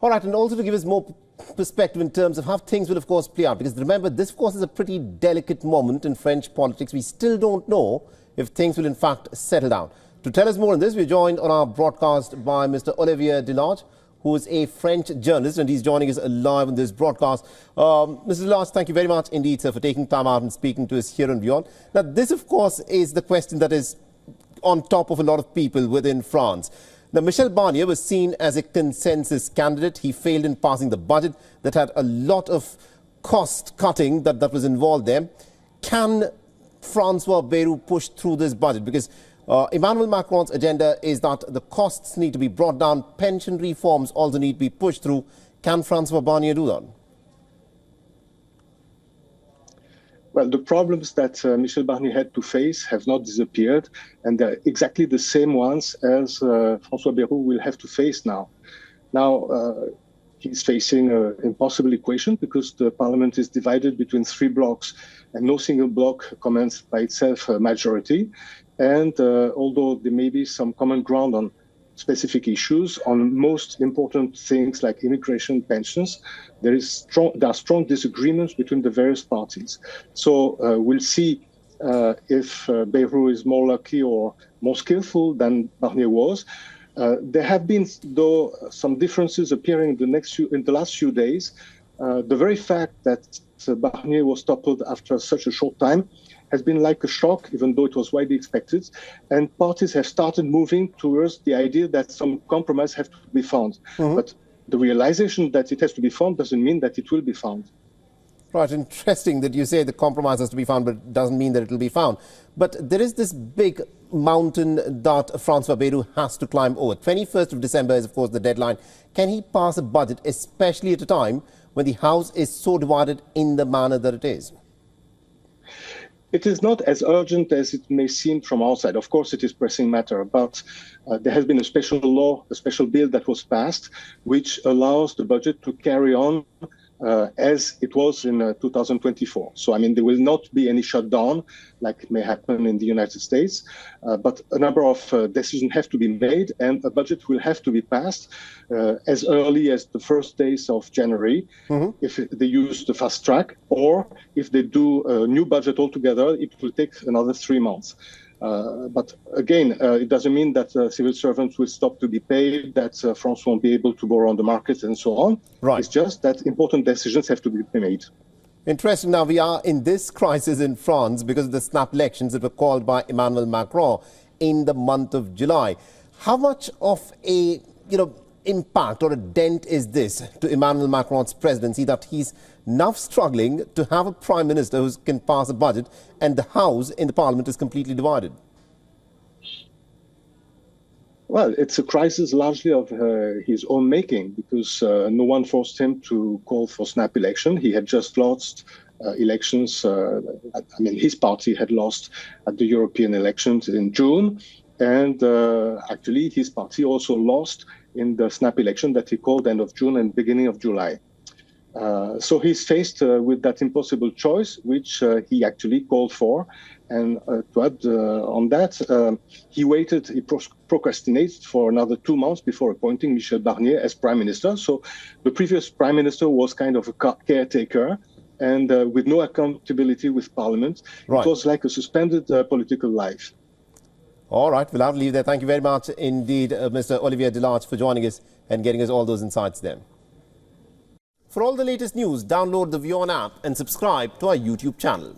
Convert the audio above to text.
All right, and also to give us more perspective in terms of how things will, of course, play out. Because remember, this, of course, is a pretty delicate moment in French politics. We still don't know if things will, in fact, settle down. To tell us more on this, we're joined on our broadcast by Mr. Olivier Delarge, who is a French journalist, and he's joining us live on this broadcast. Mr. Delarge, thank you very much indeed, sir, for taking time out and speaking to us here and beyond. Now, this, of course, is the question that is on top of a lot of people within France. Now, Michel Barnier was seen as a consensus candidate. He failed in passing the budget that had a lot of cost cutting that was involved there. Can François Bayrou push through this budget? Because Emmanuel Macron's agenda is that the costs need to be brought down, pension reforms also need to be pushed through. Can François Barnier do that? Well, the problems that Michel Barnier had to face have not disappeared, and they're exactly the same ones as François Bayrou will have to face now. Now, he's facing an impossible equation because the parliament is divided between three blocks, and no single block commands by itself a majority. And although there may be some common ground on specific issues, on most important things like immigration, pensions, there are strong disagreements between the various parties. So we'll see if Bayrou is more lucky or more skillful than Barnier was. There have been, though, some differences appearing in the last few days. The very fact that Barnier was toppled after such a short time has been like a shock, even though it was widely expected. And parties have started moving towards the idea that some compromise has to be found. Mm-hmm. But the realization that it has to be found doesn't mean that it will be found. Right, interesting that you say the compromise has to be found, but it doesn't mean that it will be found. But there is this big mountain that François Bayrou has to climb over. 21st of December is, of course, the deadline. Can he pass a budget, especially at a time when the House is so divided in the manner that it is? It is not as urgent as it may seem from outside. Of course, it is a pressing matter, but there has been a special law, a special bill that was passed, which allows the budget to carry on as it was in 2024. So, I mean, there will not be any shutdown like may happen in the United States, but a number of decisions have to be made, and a budget will have to be passed as early as the first days of January, mm-hmm. if they use the fast track, or if they do a new budget altogether, it will take another 3 months. But again, it doesn't mean that civil servants will stop to be paid, that France won't be able to go around the market and so on. Right. It's just that important decisions have to be made. Interesting. Now, we are in this crisis in France because of the snap elections that were called by Emmanuel Macron in the month of July. How much of a, impact or a dent is this to Emmanuel Macron's presidency that he's now struggling to have a prime minister who can pass a budget and the House in the parliament is completely divided? Well, it's a crisis largely of his own making because no one forced him to call for snap election. He had just lost elections. His party had lost at the European elections in June. And actually, his party also lost in the snap election that he called end of June and beginning of July. So he's faced with that impossible choice, which he actually called for. And to add on that, he procrastinated for another 2 months before appointing Michel Barnier as prime minister. So the previous prime minister was kind of a caretaker and with no accountability with parliament. Right. It was like a suspended political life. All right, we'll have to leave there. Thank you very much indeed, Mr. Olivier Delarge, for joining us and getting us all those insights there. For all the latest news, download the WION app and subscribe to our YouTube channel.